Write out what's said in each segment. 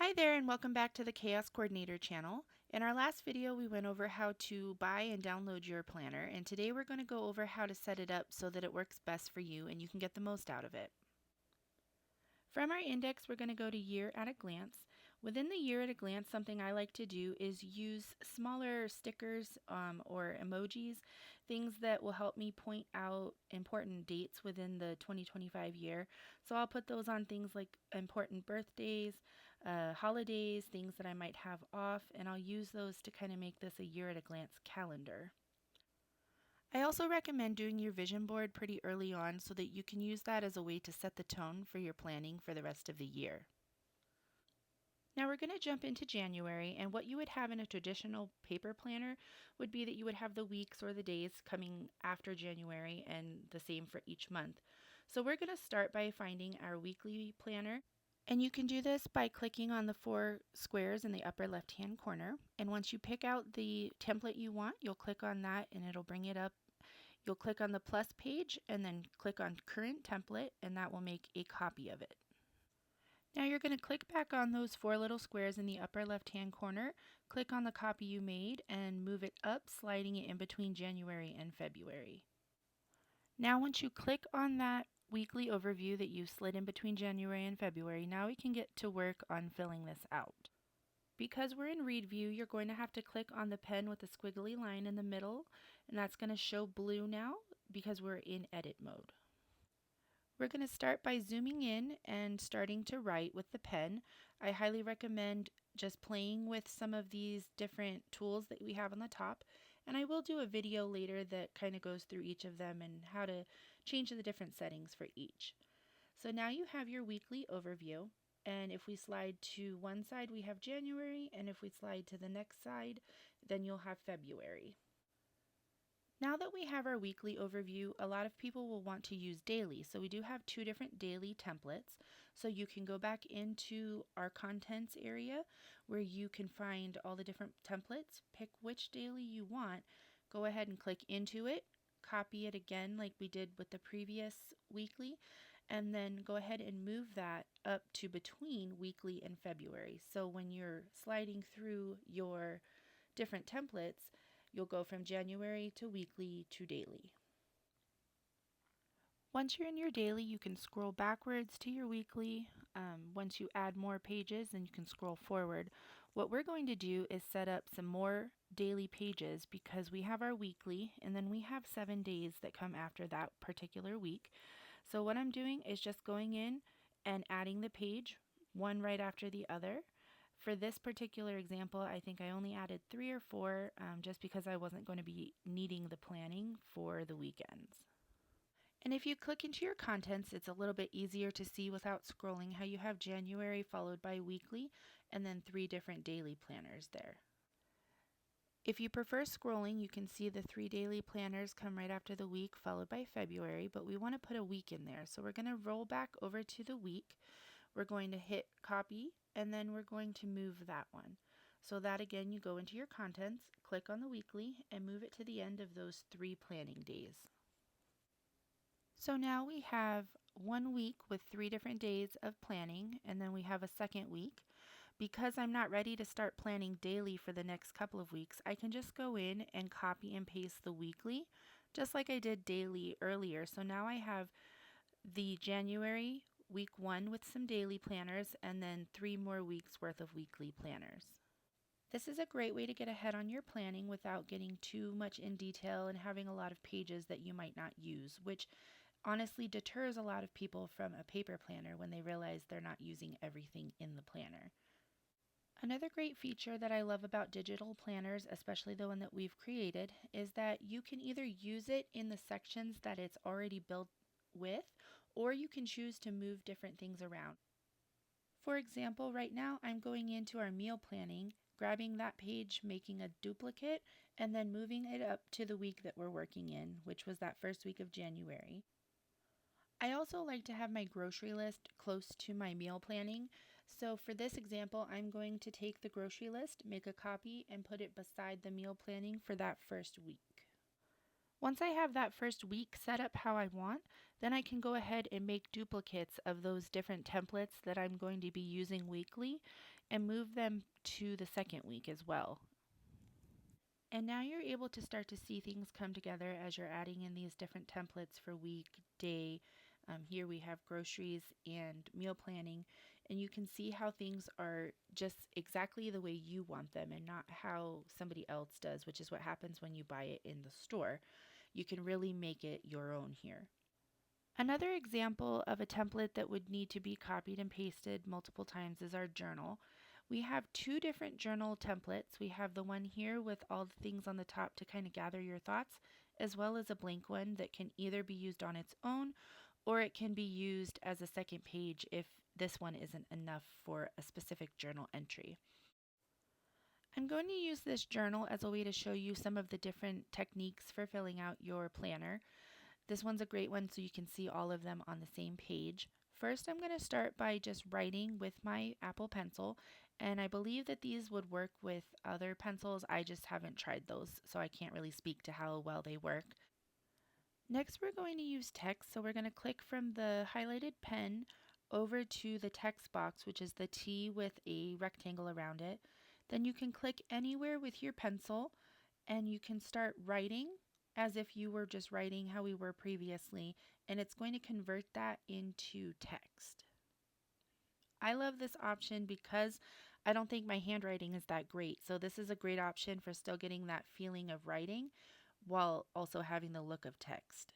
Hi there and welcome back to the Chaos Coordinator channel. In our last video we went over how to buy and download your planner, and today we're going to go over how to set it up so that it works best for you and you can get the most out of it. From our index we're going to go to Year at a Glance. Within the Year at a Glance, something I like to do is use smaller stickers or emojis, things that will help me point out important dates within the 2025 year. So I'll put those on things like important birthdays, holidays, things that I might have off, and I'll use those to kind of make this a year at a glance calendar. I also recommend doing your vision board pretty early on so that you can use that as a way to set the tone for your planning for the rest of the year. Now we're going to jump into January, and what you would have in a traditional paper planner would be that you would have the weeks or the days coming after January and the same for each month. So we're going to start by finding our weekly planner. And you can do this by clicking on the 4 squares in the upper left hand corner. And once you pick out the template you want, you'll click on that and it'll bring it up. You'll click on the plus page and then click on current template, and that will make a copy of it. Now you're going to click back on those 4 little squares in the upper left hand corner, click on the copy you made and move it up, sliding it in between January and February. Now once you click on that weekly overview that you slid in between January and February, now we can get to work on filling this out. Because we're in Read View, you're going to have to click on the pen with the squiggly line in the middle, and that's going to show blue now because we're in edit mode. We're going to start by zooming in and starting to write with the pen. I highly recommend just playing with some of these different tools that we have on the top, and I will do a video later that kind of goes through each of them and how to change the different settings for each. So now you have your weekly overview, and if we slide to one side we have January, and if we slide to the next side then you'll have February. Now that we have our weekly overview, a lot of people will want to use daily. So we do have 2 different daily templates. So you can go back into our contents area where you can find all the different templates, pick which daily you want, go ahead and click into it, copy it again like we did with the previous weekly, and then go ahead and move that up to between weekly and February. So when you're sliding through your different templates, you'll go from January to weekly to daily. Once you're in your daily, you can scroll backwards to your weekly. Once you add more pages, then you can scroll forward. What we're going to do is set up some more daily pages because we have our weekly and then we have 7 days that come after that particular week. So what I'm doing is just going in and adding the page one right after the other. For this particular example, I think I only added 3 or 4 just because I wasn't going to be needing the planning for the weekends. And if you click into your contents, it's a little bit easier to see without scrolling how you have January followed by weekly and then 3 different daily planners there. If you prefer scrolling, you can see the 3 daily planners come right after the week followed by February, but we want to put a week in there. So we're going to roll back over to the week. We're going to hit copy, and then we're going to move that one. So that again, you go into your contents, click on the weekly, and move it to the end of those 3 planning days. So now we have 1 week with 3 different days of planning, and then we have a second week. Because I'm not ready to start planning daily for the next couple of weeks, I can just go in and copy and paste the weekly, just like I did daily earlier. So now I have the January week 1 with some daily planners and then 3 more weeks worth of weekly planners. This is a great way to get ahead on your planning without getting too much in detail and having a lot of pages that you might not use, which honestly deters a lot of people from a paper planner when they realize they're not using everything in the planner. Another great feature that I love about digital planners, especially the one that we've created, is that you can either use it in the sections that it's already built with, or you can choose to move different things around. For example, right now I'm going into our meal planning, grabbing that page, making a duplicate, and then moving it up to the week that we're working in, which was that first week of January. I also like to have my grocery list close to my meal planning. So for this example, I'm going to take the grocery list, make a copy, and put it beside the meal planning for that first week. Once I have that first week set up how I want, then I can go ahead and make duplicates of those different templates that I'm going to be using weekly and move them to the second week as well. And now you're able to start to see things come together as you're adding in these different templates for week, day. Here we have groceries and meal planning, and you can see how things are just exactly the way you want them and not how somebody else does, which is what happens when you buy it in the store. You can really make it your own here. Another example of a template that would need to be copied and pasted multiple times is our journal. We have two different journal templates. We have the one here with all the things on the top to kind of gather your thoughts, as well as a blank one that can either be used on its own or it can be used as a second page if this one isn't enough for a specific journal entry. I'm going to use this journal as a way to show you some of the different techniques for filling out your planner. This one's a great one so you can see all of them on the same page. First, I'm going to start by just writing with my Apple Pencil, and I believe that these would work with other pencils. I just haven't tried those, so I can't really speak to how well they work. Next, we're going to use text, so we're going to click from the highlighted pen over to the text box, which is the T with a rectangle around it. Then you can click anywhere with your pencil, and you can start writing as if you were just writing how we were previously, and it's going to convert that into text. I love this option because I don't think my handwriting is that great, so this is a great option for still getting that feeling of writing while also having the look of text.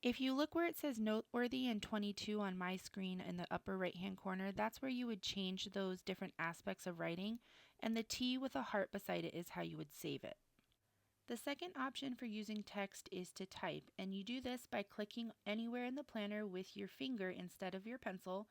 If you look where it says Noteworthy in 22 on my screen in the upper right hand corner, that's where you would change those different aspects of writing, and the T with a heart beside it is how you would save it. The second option for using text is to type, and you do this by clicking anywhere in the planner with your finger instead of your pencil,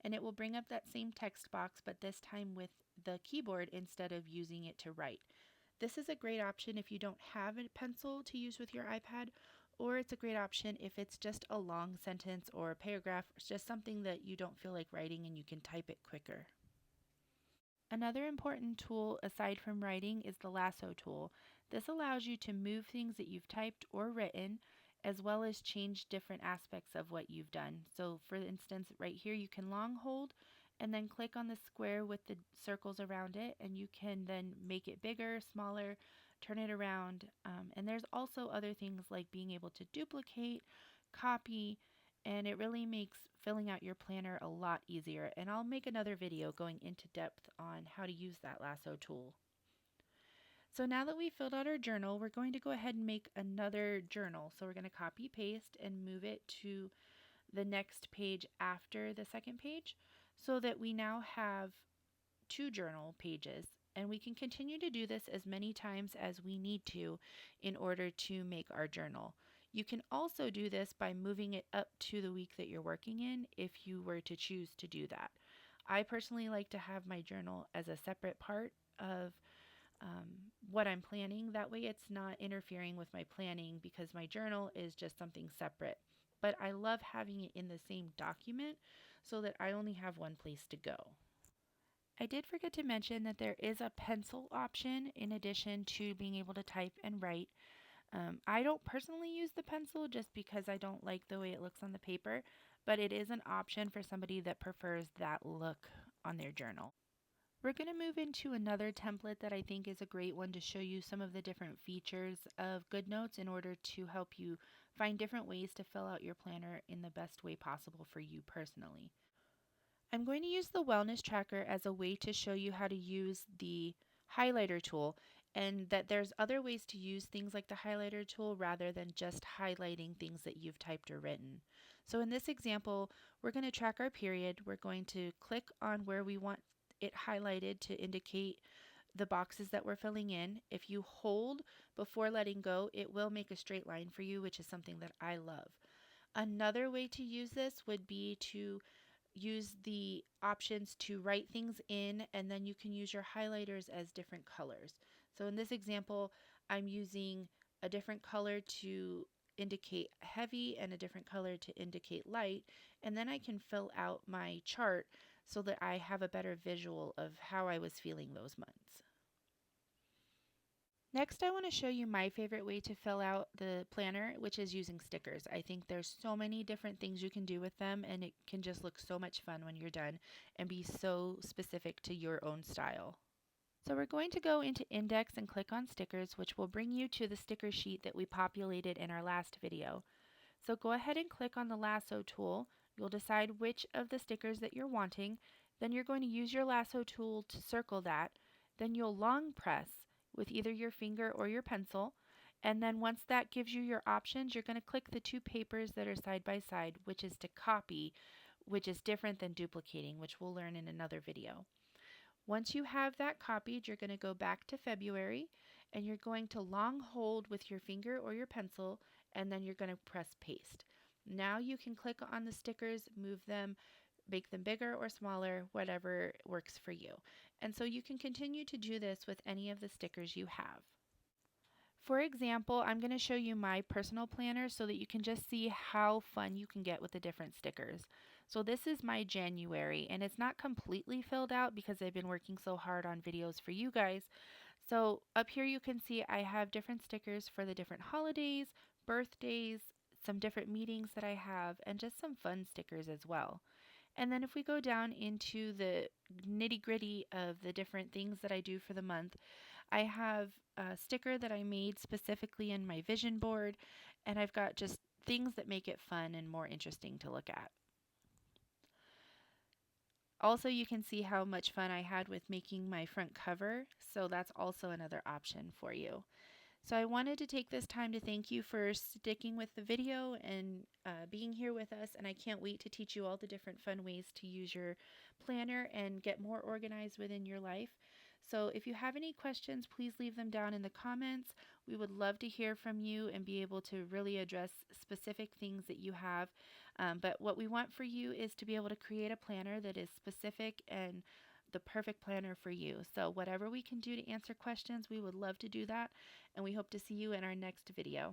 and it will bring up that same text box, but this time with the keyboard instead of using it to write. This is a great option if you don't have a pencil to use with your iPad, or it's a great option if it's just a long sentence or a paragraph, it's just something that you don't feel like writing and you can type it quicker. Another important tool aside from writing is the lasso tool. This allows you to move things that you've typed or written, as well as change different aspects of what you've done. So for instance, right here you can long hold and then click on the square with the circles around it, and you can then make it bigger, smaller, turn it around. And there's also other things like being able to duplicate, copy, and it really makes filling out your planner a lot easier. And I'll make another video going into depth on how to use that lasso tool. So now that we've filled out our journal, we're going to go ahead and make another journal. So we're going to copy paste and move it to the next page after the second page so that we now have two journal pages, and we can continue to do this as many times as we need to in order to make our journal. You can also do this by moving it up to the week that you're working in if you were to choose to do that. I personally like to have my journal as a separate part of what I'm planning. That way it's not interfering with my planning because my journal is just something separate. But I love having it in the same document so that I only have one place to go. I did forget to mention that there is a pencil option in addition to being able to type and write. I don't personally use the pencil just because I don't like the way it looks on the paper, but it is an option for somebody that prefers that look on their journal. We're going to move into another template that I think is a great one to show you some of the different features of GoodNotes in order to help you find different ways to fill out your planner in the best way possible for you personally. I'm going to use the wellness tracker as a way to show you how to use the highlighter tool, and that there's other ways to use things like the highlighter tool rather than just highlighting things that you've typed or written. So in this example, we're going to track our period. We're going to click on where we want it highlighted to indicate the boxes that we're filling in. If you hold before letting go, it will make a straight line for you, which is something that I love. Another way to use this would be to use the options to write things in, and then you can use your highlighters as different colors. So in this example, I'm using a different color to indicate heavy and a different color to indicate light, and then I can fill out my chart so that I have a better visual of how I was feeling those months. Next, I want to show you my favorite way to fill out the planner, which is using stickers. I think there's so many different things you can do with them, and it can just look so much fun when you're done and be so specific to your own style. So we're going to go into Index and click on Stickers, which will bring you to the sticker sheet that we populated in our last video. So go ahead and click on the lasso tool. You'll decide which of the stickers that you're wanting. Then you're going to use your lasso tool to circle that. Then you'll long press with either your finger or your pencil. And then once that gives you your options, you're going to click the two papers that are side by side, which is to copy, which is different than duplicating, which we'll learn in another video. Once you have that copied, you're going to go back to February and you're going to long hold with your finger or your pencil, and then you're going to press paste. Now you can click on the stickers, move them, make them bigger or smaller, whatever works for you. And so you can continue to do this with any of the stickers you have. For example, I'm going to show you my personal planner so that you can just see how fun you can get with the different stickers. So this is my January, and it's not completely filled out because I've been working so hard on videos for you guys. So up here you can see I have different stickers for the different holidays, birthdays, some different meetings that I have, and just some fun stickers as well. And then if we go down into the nitty gritty of the different things that I do for the month, I have a sticker that I made specifically in my vision board, and I've got just things that make it fun and more interesting to look at. Also, you can see how much fun I had with making my front cover, so that's also another option for you. So I wanted to take this time to thank you for sticking with the video and being here with us, and I can't wait to teach you all the different fun ways to use your planner and get more organized within your life. So if you have any questions, please leave them down in the comments. We would love to hear from you and be able to really address specific things that you have. But what we want for you is to be able to create a planner that is specific and the perfect planner for you. So whatever we can do to answer questions, we would love to do that, and we hope to see you in our next video.